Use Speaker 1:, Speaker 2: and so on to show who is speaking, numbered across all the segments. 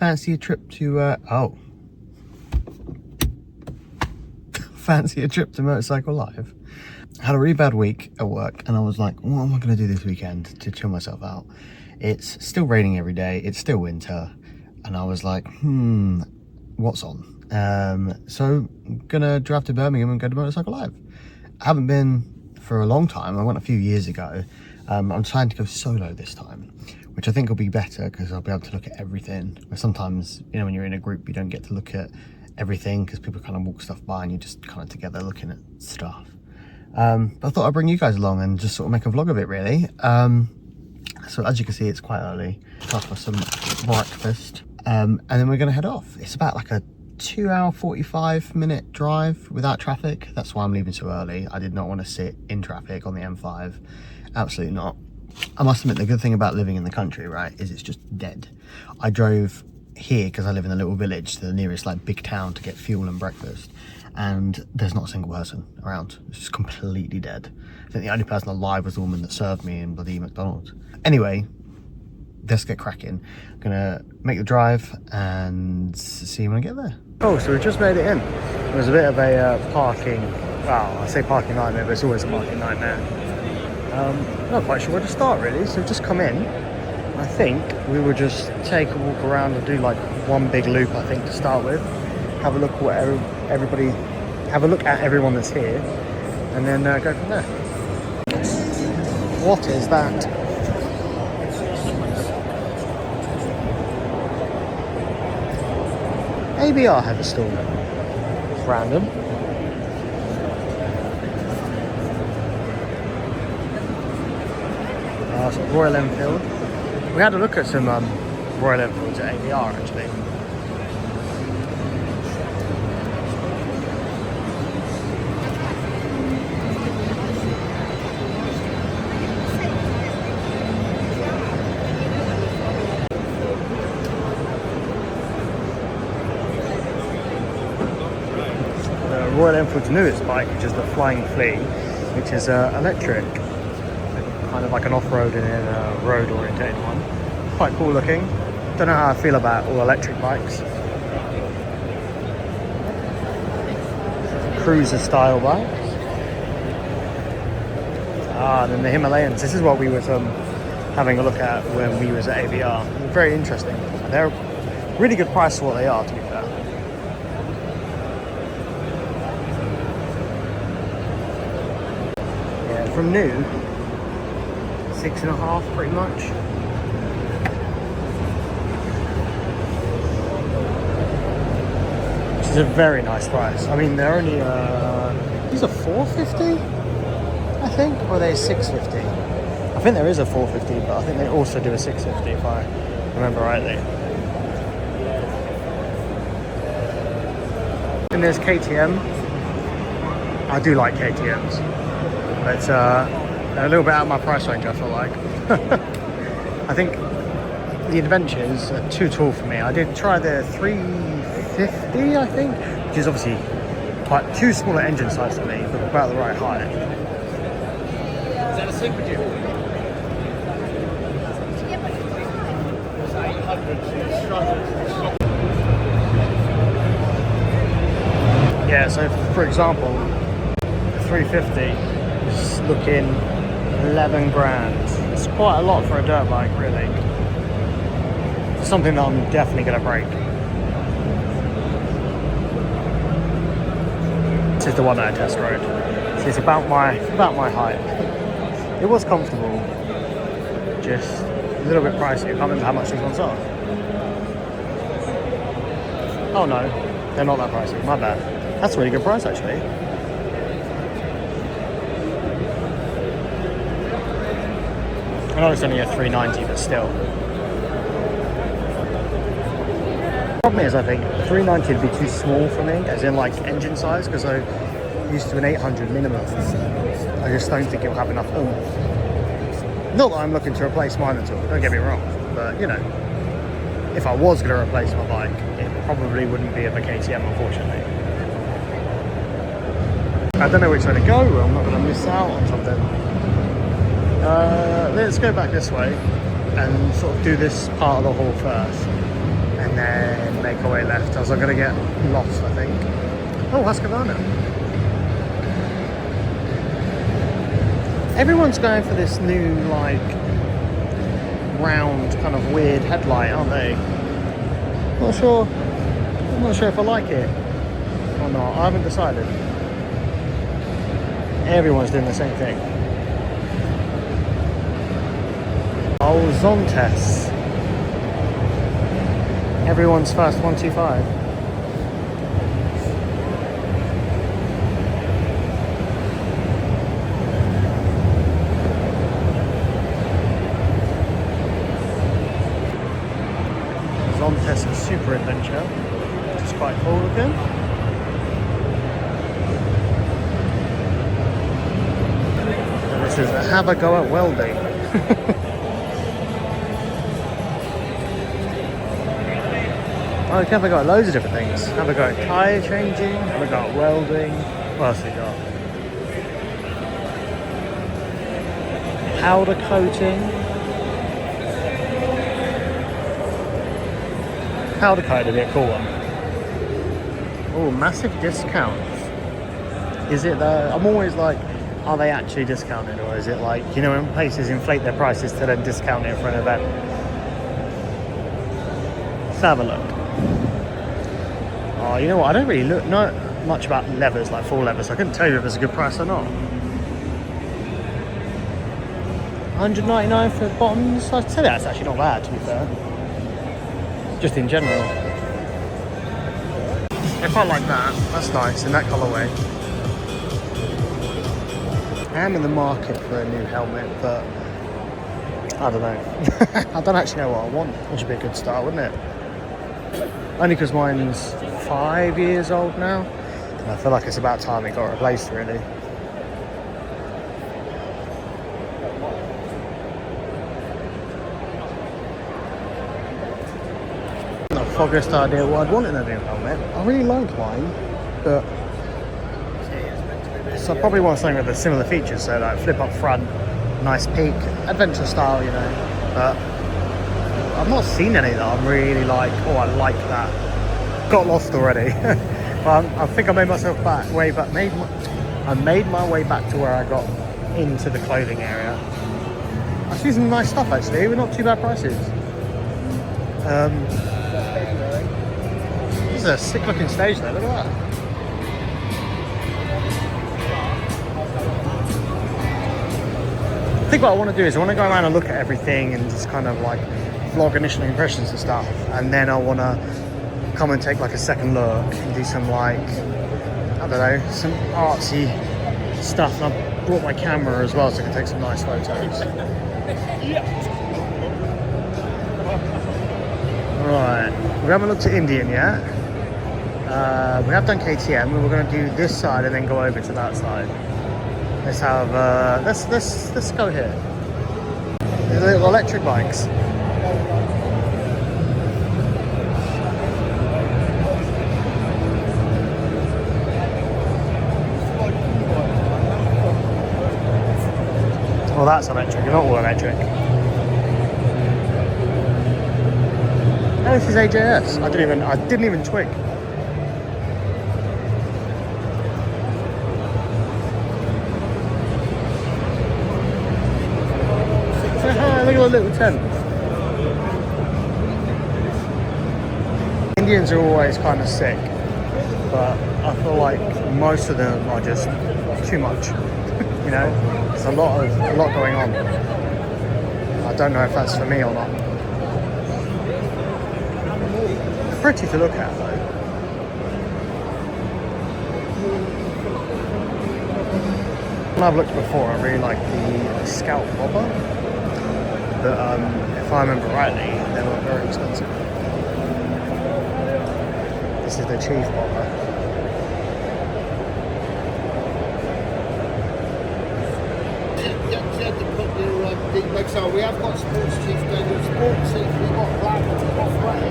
Speaker 1: Fancy a trip to, fancy a trip to Motorcycle Live? I had a really bad week at work and I was like, what am I going to do this weekend to chill myself out? It's still raining every day, it's still winter, and I was like, what's on? So I'm gonna drive to Birmingham and go to Motorcycle Live. I haven't been for a long time. I went a few years ago. I'm trying to go solo this time, which I think will be better because I'll be able to look at everything. Where sometimes, you know, when you're in a group, you don't get to look at everything because people kind of walk stuff by and you're just kind of together looking at stuff. But I thought I'd bring you guys along and just sort of make a vlog of it, really. So as you can see, it's quite early. Time for some breakfast. And then we're going to head off. It's about like a 2-hour, 45-minute drive without traffic. That's why I'm leaving so early. I did not want to sit in traffic on the M5. Absolutely not. I must admit, the good thing about living in the country, right, is it's just dead. I drove here because I live in a little village to the nearest like big town to get fuel and breakfast, and there's not a single person around. It's just completely dead. I think the only person alive was the woman that served me in bloody McDonald's. Anyway, let's get cracking. I'm gonna make the drive and see you when I get there. Oh, so we just made it in. It was a bit of a parking, well, I say parking nightmare, but it's always a parking nightmare. Not quite sure where to start really, so we've just come in. I think we will just take a walk around and do like one big loop, I think, to start with. Have a look at everyone that's here, and then go from there. What is that? ABR have a stall. It's random. So Royal Enfield. We had a look at some Royal Enfields at ABR actually. Royal Enfield's newest bike, which is the Flying Flea, which is electric, kind of like an off-road and a road orientated one. Quite cool looking. Don't know how I feel about all electric bikes. Cruiser style bikes. And then the Himalayans. This is what we was having a look at when we was at ABR. Very interesting. They're really good price for what they are, to be fair. From new, 6.5 pretty much. Which is a very nice price. I mean, they're only, these are 450, I think, or are they 650? I think there is a 450, but I think they also do a 650 if I remember rightly. And there's KTM. I do like KTMs. But they're a little bit out of my price range, I feel like. I think the Adventures are too tall for me. I did try the 350, I think, which is obviously quite too small an engine size for me, but about the right height. Is that a Super Duke? Yeah, so for example, the 350 is looking 11 grand. It's quite a lot for a dirt bike, really. It's something that I'm definitely going to break. This is the one that I test rode. So it's about my height. It was comfortable, just a little bit pricey. I can't remember how much these ones are. Oh no, they're not that pricey. My bad. That's a really good price, actually. I know it's only a 390, but still. The problem is, I think 390 would be too small for me, as in like engine size, because I'm used to an 800 minimum. I just don't think it'll have enough oomph. Not that I'm looking to replace mine at all, don't get me wrong, but you know, if I was going to replace my bike, it probably wouldn't be a KTM, unfortunately. I don't know which way to go, I'm not going to miss out on something. Let's go back this way and sort of do this part of the hall first, and and then make our way left. As I'm going to get lost, I think. Oh, Husqvarna. Everyone's going for this new, like, round, kind of weird headlight, aren't they? I'm not sure if I like it or not. I haven't decided. Everyone's doing the same thing. Oh, Zontes. Everyone's first 125. Zontes Super Adventure, which is quite cool looking. And this is a Have a Go at Welding. Oh, you can have a go at loads of different things. Have a go at tyre changing, have a go at welding. What else have we got? Powder coating. Powder coat would be a cool one. Oh, massive discounts. Is it though? I'm always like, are they actually discounted, or is it like, you know, when places inflate their prices to then discount it for an event? Let's have a look. Oh, you know what? I don't really know much about levers, like full levers. I couldn't tell you if it's a good price or not. $199 for bottoms. I'd say that's actually not bad, to be fair. Just in general. I quite like that. That's nice in that colourway. I am in the market for a new helmet, but I don't know. I don't actually know what I want, which would be a good start, wouldn't it? Only because mine's 5 years old now, and I feel like it's about time it got replaced, really. Not the foggiest idea what I'd want in a new helmet. I really like mine, but so I probably want something with the similar features, so like flip up front, nice peak, adventure style, you know. But I've not seen any that I'm really like, oh, I like that. Got lost already. Well, I think I made myself way back. I made my way back to where I got into the clothing area. I see some nice stuff actually. We're not too bad prices. This is a sick looking stage though. Look at that. I think what I want to do is I want to go around and look at everything and just kind of like vlog initial impressions and stuff, and then I want to come and take like a second look and do some like, I don't know, some artsy stuff. And I brought my camera as well so I can take some nice photos. Right, we haven't looked at Indian yet. We have done KTM, and we're going to do this side and then go over to that side. Let's have, let's go here. There's little electric bikes. Well, that's electric, you're not all electric. Oh, this is AJS. I didn't even twig. Look at the little tent. Indians are always kind of sick, but I feel like most of them are just too much. You know, there's a lot going on. I don't know if that's for me or not. They're pretty to look at though. When I've looked before, I really like the Scout Bobber. But if I remember rightly, they were very expensive. This is the Chief Bobber.
Speaker 2: So we have got Sports Chief there, Sports Chief, we've got black, we've got grey.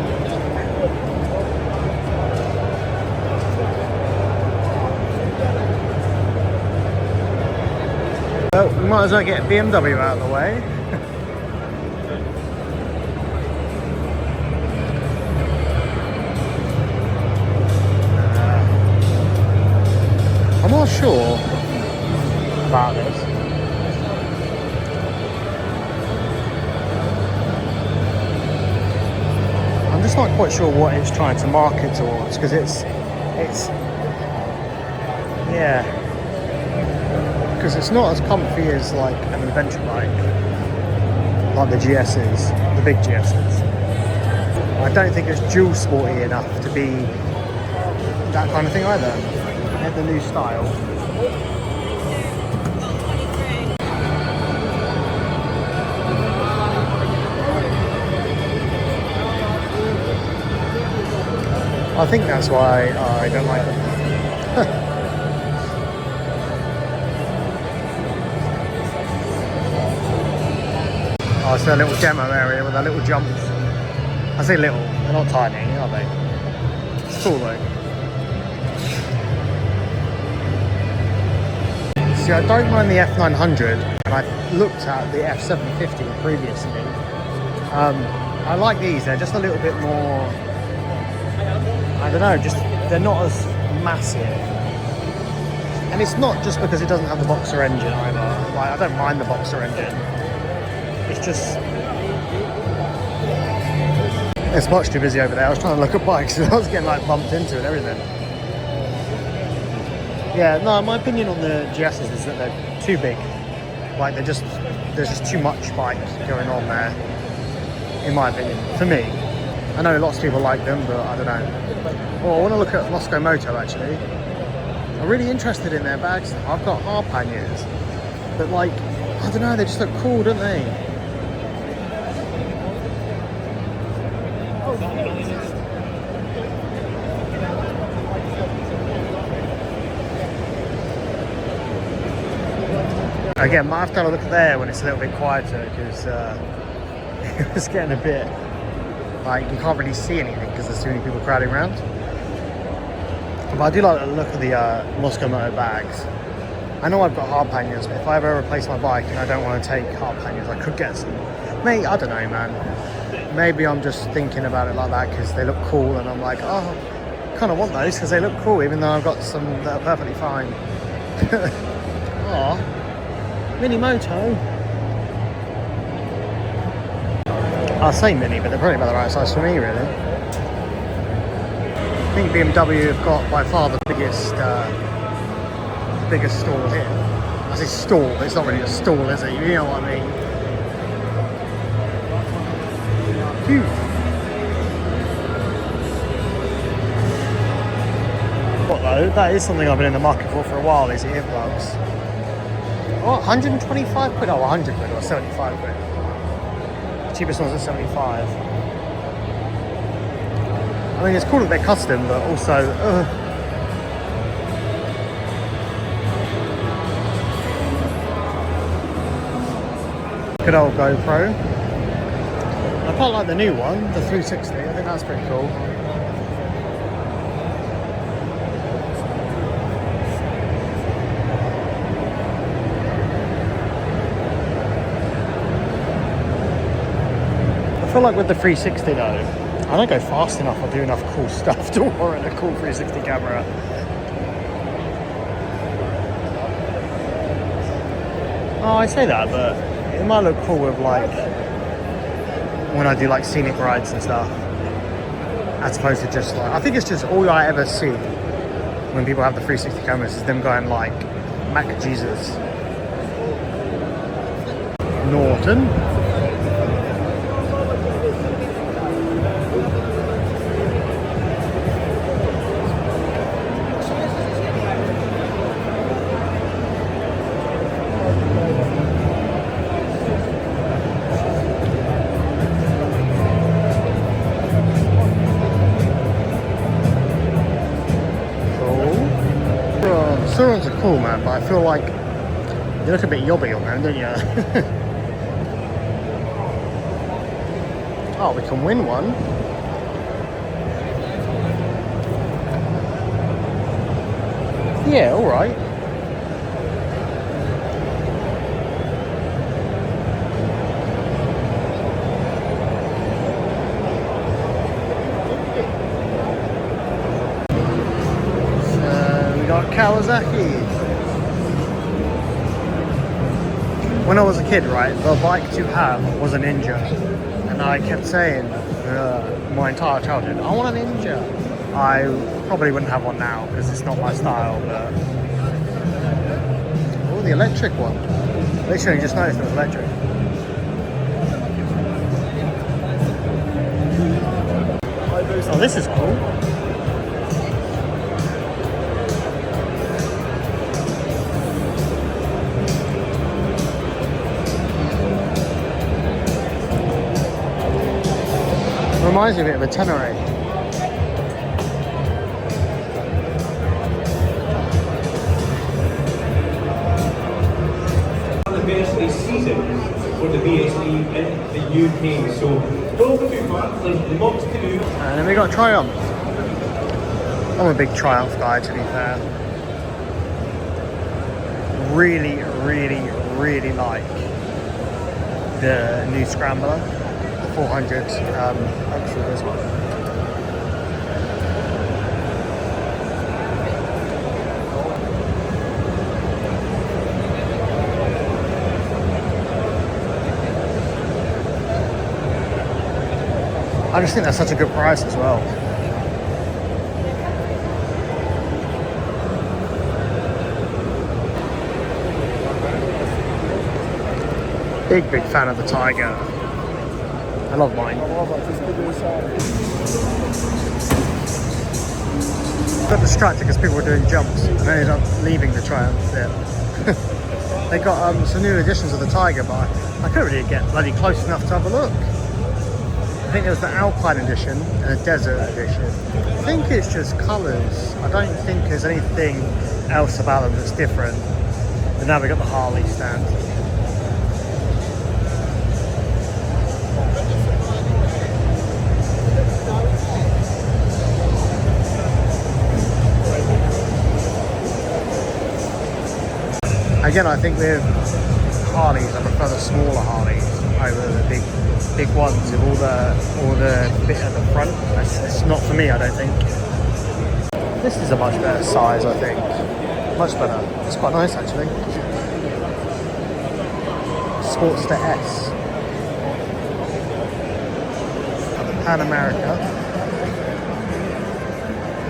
Speaker 1: Well, we might as well get BMW out of the way. not sure about this. I'm just not quite sure what it's trying to market towards, because it's yeah, because it's not as comfy as like an adventure bike, like the GS's, the big GS's. I don't think it's dual sporty enough to be that kind of thing either. And the new style. I think that's why I don't like them. Oh, it's a little demo area with our little jumps. I say little, they're not tiny, are they? It's cool though. See, I don't mind the F900, and I've looked at the F750 previously. I like these, they're just a little bit more, I don't know, just they're not as massive. And it's not just because it doesn't have the boxer engine either. Like, I don't mind the boxer engine. It's just, it's much too busy over there. I was trying to look at bikes and I was getting like bumped into and everything. Yeah, no, my opinion on the GS's is that they're too big. Like there's just too much bike going on there, in my opinion, for me. I know lots of people like them, but I don't know. Oh, I want to look at Moscow Moto actually. I'm really interested in their bags. I've got hard panniers, but like, I don't know, they just look cool, don't they? Again, might have to have a look there when it's a little bit quieter, because it was getting a bit like you can't really see anything because there's too many people crowding around. But I do like the look of the Moscow Moto bags. I know I've got hard panniers, but if I ever replace my bike and I don't want to take hard panniers, I could get some. Mate, I don't know, man. Maybe I'm just thinking about it like that because they look cool, and I'm like, oh, I kind of want those because they look cool, even though I've got some that are perfectly fine. Aw. Mini Moto. I'll say mini, but they're probably about the right size for me, really. I think BMW have got by far the biggest stall here. I say stall, but it's not really a stall, is it? You know what I mean? Huge. What though? That is something I've been in the market for a while, these earplugs. Oh, 125 quid? Oh, 100 quid or 75 quid. The cheapest one's at 75. I mean, it's cool that they're custom, but also, good old GoPro. I quite like the new one, the 360. I think that's pretty cool. I feel like with the 360 though, I don't go fast enough or do enough cool stuff to warrant a cool 360 camera. Oh, I say that, but it might look cool with like, when I do like scenic rides and stuff, as opposed to just like, I think it's just all I ever see when people have the 360 cameras is them going like, Mac Jesus. Norton. Surons are cool, man, but I feel like you look a bit yobby on them, don't you? Oh, we can win one. Yeah, alright. Kawasaki's. When I was a kid, right, the bike to have was a Ninja. And I kept saying my entire childhood, I want a Ninja. I probably wouldn't have one now because it's not my style, but... Oh, the electric one. Literally just noticed it was electric. Oh, this is cool. Reminds me a bit of a Tenere.
Speaker 3: The BSD season for the BSD in the UK, so don't go too far, there's lots to do.
Speaker 1: And then we got Triumph. I'm a big Triumph guy, to be fair. Really, really, really like the new Scrambler, the 400 Extra as well. I just think that's such a good price as well. Big fan of the Tiger. I love mine. Got distracted because people were doing jumps and ended up leaving the Triumph bit. They got some new editions of the Tiger, but I couldn't really get bloody close enough to have a look. I think there was the Alpine edition and a Desert edition. I think it's just colours. I don't think there's anything else about them that's different. But now we got the Harley stand. Again, I think with Harleys, I prefer the smaller Harleys over the big ones with all the bit at the front. It's not for me, I don't think. This is a much better size, I think. Much better. It's quite nice, actually. Sportster S. Pan America.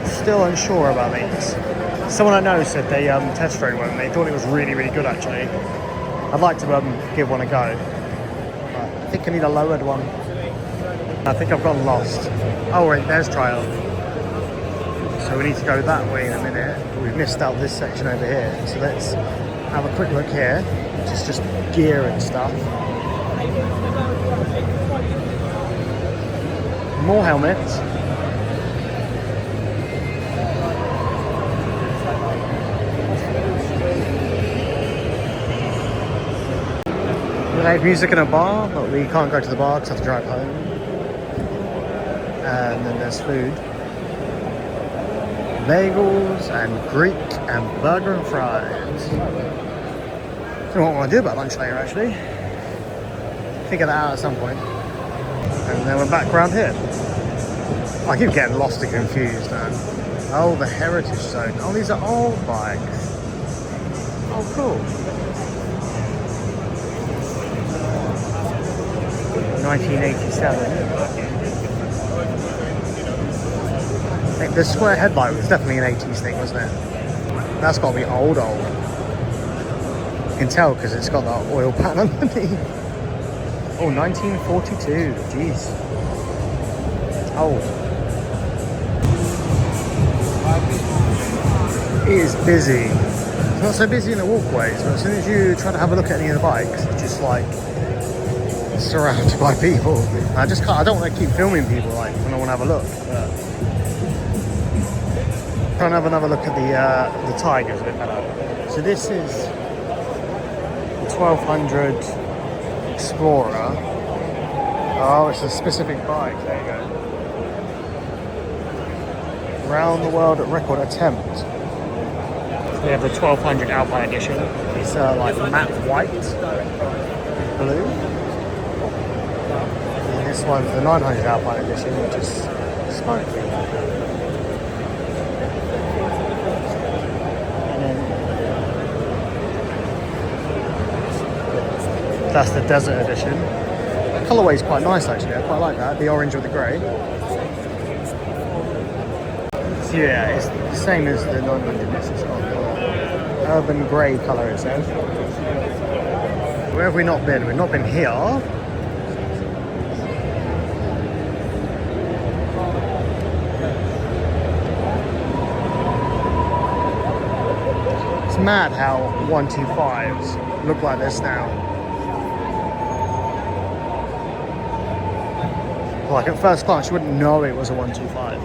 Speaker 1: Still unsure about these. Someone I know said they test drove one and they thought it was really, really good, actually. I'd like to give one a go. But I think I need a lowered one. I think I've got lost. Oh wait, there's Triumph. So we need to go that way in a minute. We've missed out this section over here. So let's have a quick look here, which is just gear and stuff. More helmets. Live music in a bar, but we can't go to the bar because I have to drive home. And then there's food. Bagels and Greek and burger and fries. I don't know what I want to do about lunch later, actually. Figure that out at some point. And then we're back around here. I keep getting lost and confused, man. Oh, the Heritage Zone. Oh, these are old bikes. Oh, cool. 1987. I think the square headlight was definitely an 80s thing, wasn't it? That's got to be old. You can tell because it's got that oil pan underneath. Oh, 1942. Jeez. Old. It is busy. It's not so busy in the walkways, but as soon as you try to have a look at any of the bikes, it's just like surrounded by people. I just can't. I don't want to keep filming people like when I want to have a look. But trying to have another look at the Tigers a bit better. So this is the 1200 Explorer. Oh, it's a specific bike. There you go. Round the world at record attempt. We have the 1200 Alpine edition. It's like matte white, blue. This one's the 900 Alpine edition, which is smoky. And then That's the desert edition. The colourway is quite nice actually. I quite like that. The orange with the grey. So yeah, it's the same as the 900. This is got the urban grey colour, it says. Where have we not been? We've not been here. It's mad how 125s look like this now. Like at first glance, you wouldn't know it was a 125.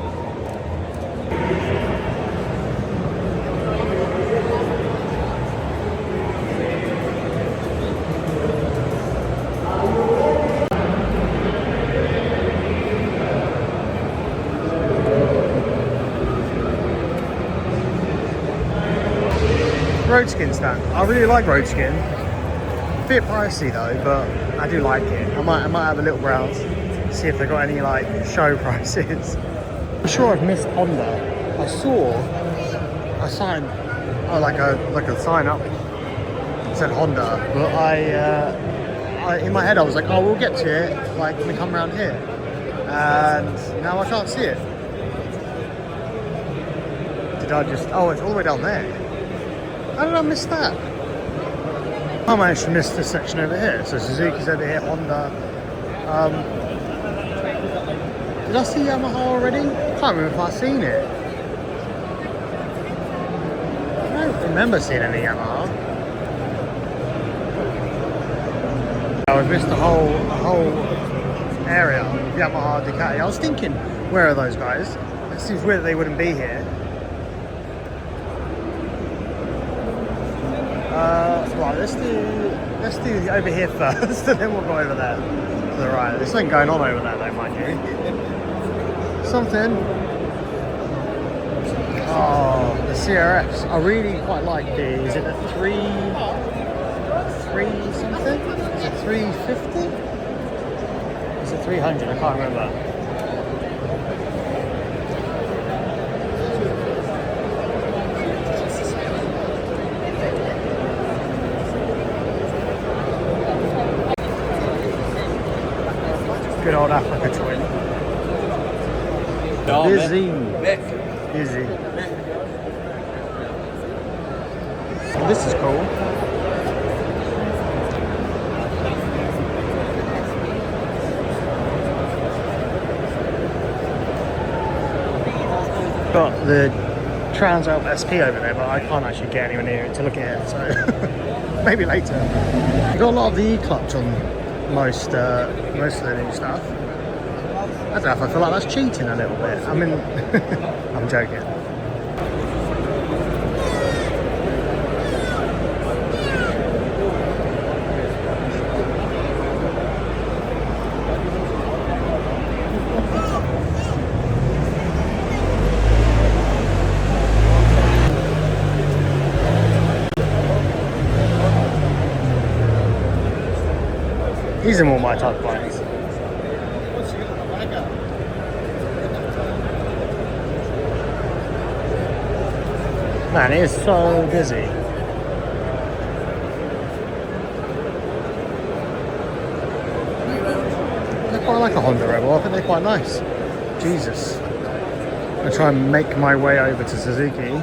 Speaker 1: Road skin stand. I really like road skin. A bit pricey though, but I do like it. I might have a little browse, see if they got any like show prices. I'm sure I've missed Honda. I saw a sign, like a sign up that said Honda, but I in my head I was like, oh, we'll get to it like when we come around here, and now I can't see it. Did I just? Oh, it's all the way down there. How did I miss that? I managed to miss this section over here. So Suzuki's over here, Honda. Did I see Yamaha already? I can't remember if I've seen it. I don't remember seeing any Yamaha. I've missed the whole area of Yamaha, Ducati. I was thinking, where are those guys? It seems weird that they wouldn't be here. Right, let's do over here first, and then we'll go over there to the right. There's something going on over there, though, mind you. Something. Oh, the CRFs. I really quite like the. Is it the three something? Is it 350? Is it 300? I can't remember. Good old Africa twin. Busy. Busy. So this is cool. Got the Trans Alp SP over there, but I can't actually get anywhere near it to look at it, so maybe later. You got a lot of the E-clutch on most of the new stuff. I don't know if I feel like that's cheating a little bit. I mean, I'm joking. These are more my type of bikes. Man, it is so busy. They're quite like a Honda Rebel. I think they're quite nice. Jesus. I'm going to try and make my way over to Suzuki.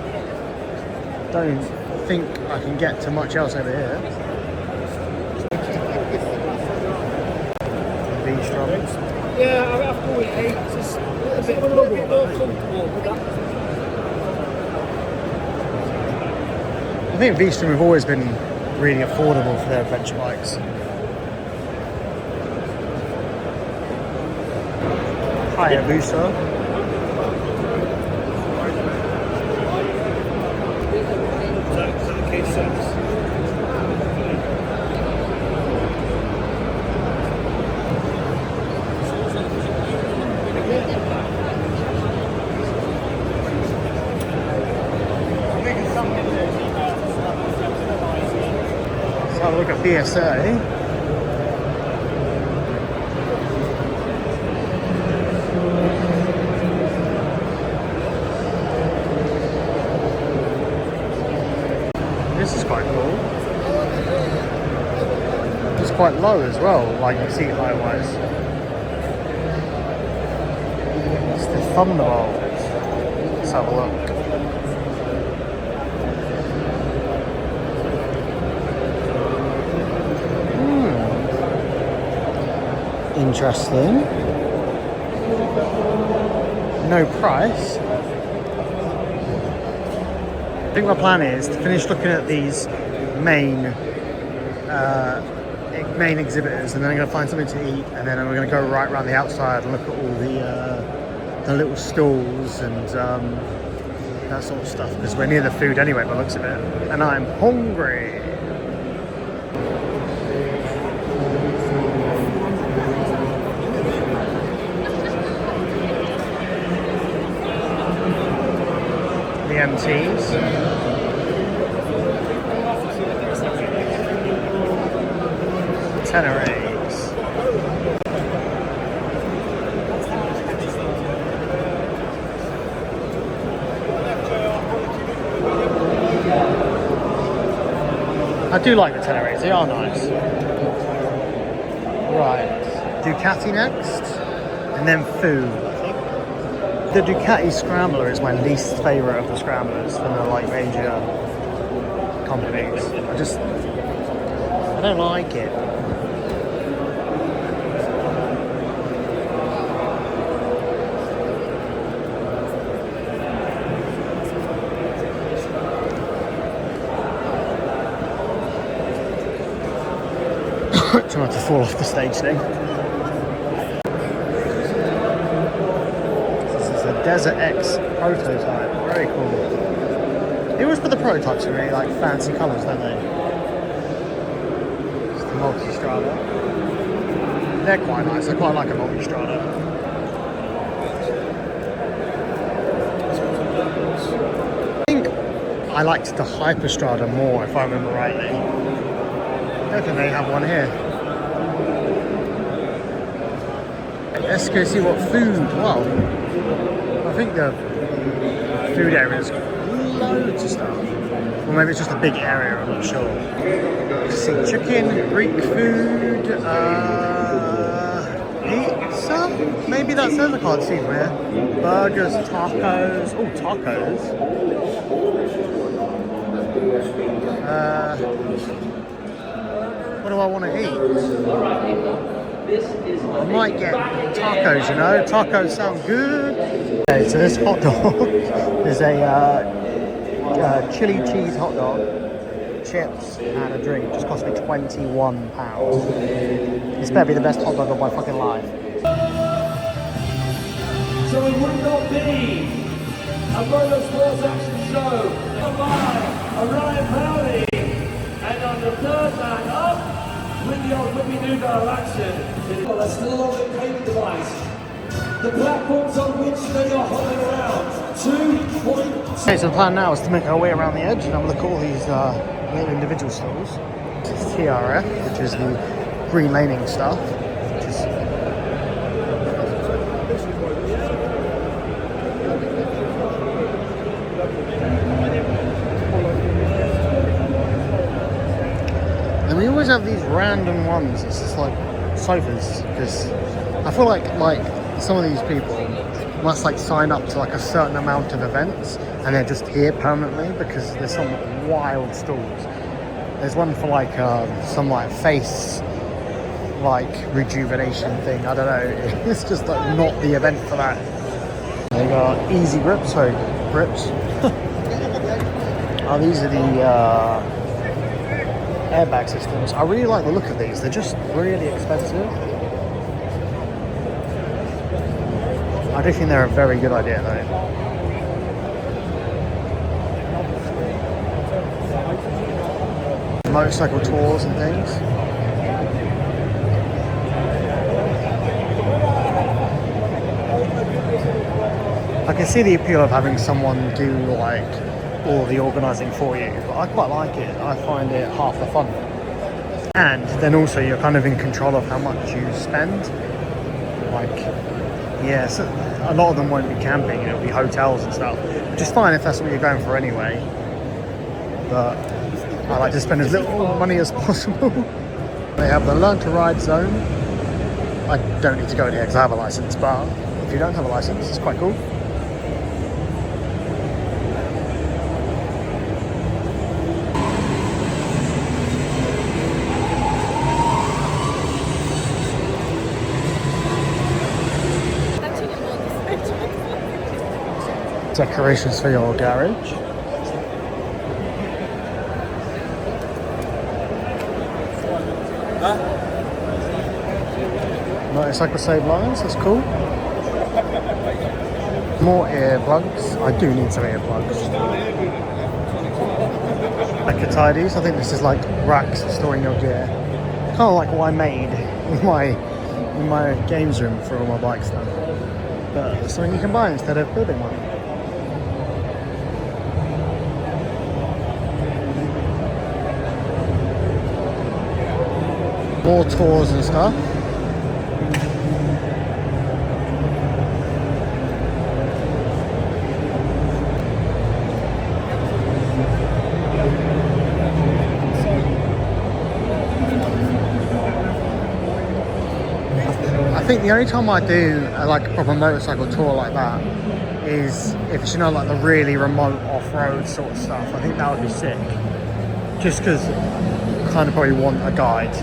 Speaker 1: Don't think I can get to much else over here. V-Strums.
Speaker 2: Yeah, I've called it 8. Just a bit more comfortable with that.
Speaker 1: I think V-Strom have always been really affordable for their adventure bikes. Hayabusa. Look at BSA. This is quite cool. It's quite low as well, like seat height wise. It's the Thunderbolt. Let's have a look. Interesting. No price. I think my plan is to finish looking at these main exhibitors, and then I'm going to find something to eat, and then I'm going to go right around the outside and look at all the little stalls and that sort of stuff, because we're near the food anyway by the looks of it, and I'm hungry. The MTs. Tenor eggs. I do like the tenor eggs, they are nice. Right, Ducati next, and then food. The Ducati Scrambler is my least favourite of the scramblers from the like major companies. I don't like it. Try not to fall off the stage thing. This is a Desert X prototype. Very cool. They always put the prototypes in really like fancy colours, don't they? It's the multi-strada. They're quite nice. I quite like a multi-strada. I think I liked the Hyperstrada more, if I remember rightly. I don't think they have one here. Let's go see what food. Well, I think the food area is loads of stuff. Or maybe it's just a big area, I'm not sure. See chicken, Greek food, pizza? Maybe that says, I can't see where. Burgers, tacos. Oh, tacos. What do I want to eat? I might get tacos, you know. Tacos sound good. Okay, so this hot dog is a chili cheese hot dog, chips, and a drink. It just cost me £21. This better be the best hot dog of my fucking life.
Speaker 4: So it would not be a motorsports action show by Ryan Powley, and on the third man up with the old Whippy Doodah action. That's still on the payment device. The platforms on which they are holding around 2.2.
Speaker 1: Okay, so the plan now is to make our way around the edge and have a look at all these little individual stalls. This is TRF, which is the green laning stuff, which is and we always have these random ones. It's just like sofas, because I feel like some of these people must like sign up to like a certain amount of events and they're just here permanently, because there's some wild stalls. There's one for like some like face like rejuvenation thing. I don't know. It's just like not the event for that. They got easy grips. Sorry, grips. Oh, these are the airbag systems. I really like the look of these. They're just really expensive. I do think they're a very good idea though. Motorcycle tours and things. I can see the appeal of having someone do like all the organising for you, but I quite like it. I find it half the fun. And then also you're kind of in control of how much you spend. Like, yeah, so a lot of them won't be camping, it'll be hotels and stuff, which is fine if that's what you're going for anyway. But I like to spend as little money as possible. They have the learn to ride zone. I don't need to go in here because I have a license, but if you don't have a license, it's quite cool. Decorations for your garage. Motorcycle save lines, that's cool. More earplugs. I do need some earplugs. Like tidies. I think this is like racks for storing your gear. Kind of like what I made in my games room for all my bike stuff. But it's something you can buy instead of building one. More tours and stuff. I think the only time I do like a proper motorcycle tour like that is if it's, you know, like the really remote off-road sort of stuff. I think that would be sick. Just because I kind of probably want a guide.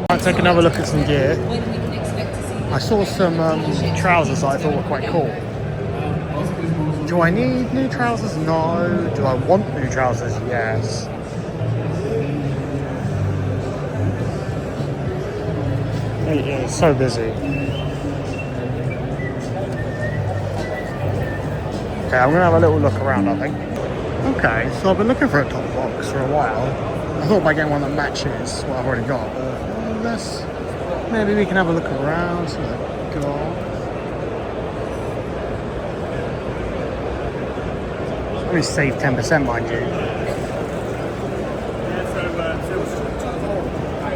Speaker 1: I'll take another look at some gear. I saw some trousers that I thought were quite cool. Do I need new trousers? No. Do I want new trousers? Yes. It is so busy. Okay, I'm gonna have a little look around, I think. Okay, so I've been looking for a top box for a while. I thought by getting one that matches what I've already got, but maybe we can have a look around, see what I've got. Only save 10%, mind you.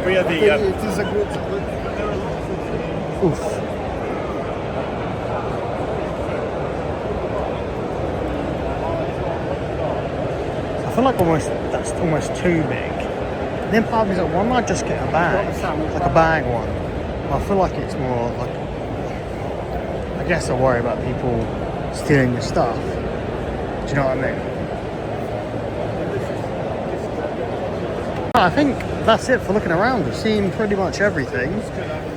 Speaker 2: We have the. It is a good.
Speaker 1: Oof. I feel like that's almost too big. And then part of me is like, why not just get a bag? Like a bag one. I feel like it's more like, I guess I worry about people stealing your stuff. Do you know what I mean? I think that's it for looking around. We've seen pretty much everything.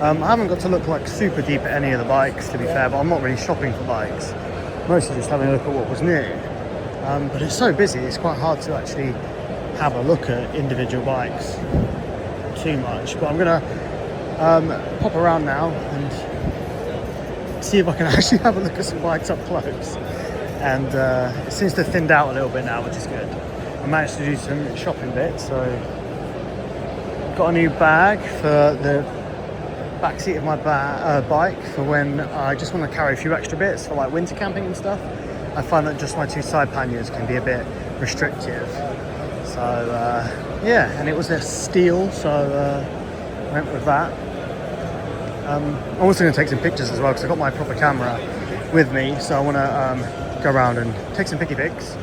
Speaker 1: I haven't got to look like super deep at any of the bikes, to be fair, but I'm not really shopping for bikes. Mostly just having a look at what was new. But it's so busy, it's quite hard to actually have a look at individual bikes too much. But I'm gonna pop around now and see if I can actually have a look at some bikes up close. And it seems to have thinned out a little bit now, which is good. I managed to do some shopping bits, so got a new bag for the back seat of my bike for when I just want to carry a few extra bits for like winter camping and stuff. I find that just my two side panniers can be a bit restrictive. So yeah, and it was a steel, so went with that. I'm also going to take some pictures as well because I've got my proper camera with me, so I want to go around and take some picky pics.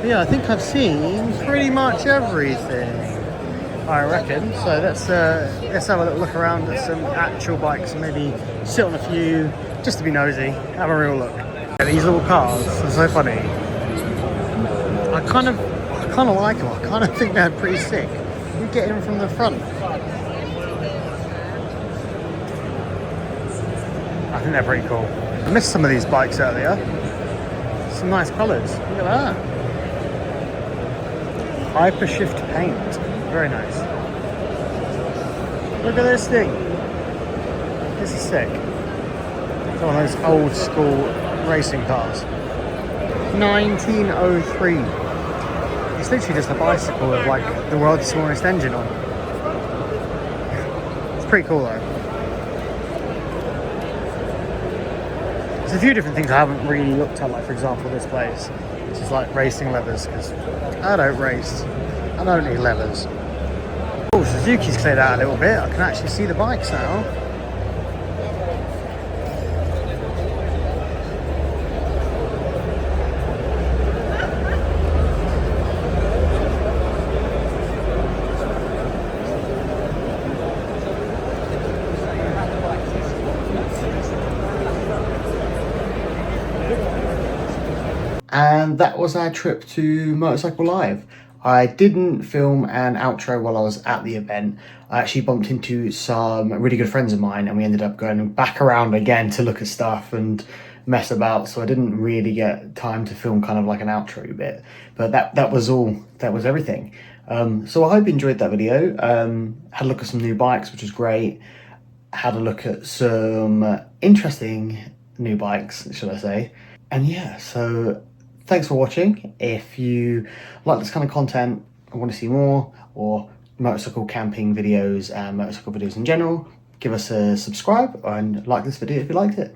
Speaker 1: Yeah, I think I've seen pretty much everything, I reckon. So let's have a little look around at some actual bikes and maybe sit on a few just to be nosy, have a real look. Yeah, these little cars are so funny. I kind of like them. I kind of think they're pretty sick. We get in from the front. I think they're pretty cool. I missed some of these bikes earlier. Some nice colours. Look at that. Hyper Shift paint. Very nice. Look at this thing. This is sick. It's one of those old school racing cars. 1903. It's literally just a bicycle with like the world's smallest engine on. It's pretty cool though. There's a few different things I haven't really looked at, like for example this place, which is like racing leathers, because I don't race. I don't need leathers. Oh, Suzuki's cleared out a little bit. I can actually see the bikes now. And that was our trip to Motorcycle Live. I didn't film an outro while I was at the event. I actually bumped into some really good friends of mine and we ended up going back around again to look at stuff and mess about, so I didn't really get time to film kind of like an outro bit. But that was everything. So I hope you enjoyed that video. Had a look at some new bikes, which was great. Had a look at some interesting new bikes, should I say. And yeah, so thanks for watching. If you like this kind of content and want to see more, or motorcycle camping videos and motorcycle videos in general, give us a subscribe and like this video if you liked it.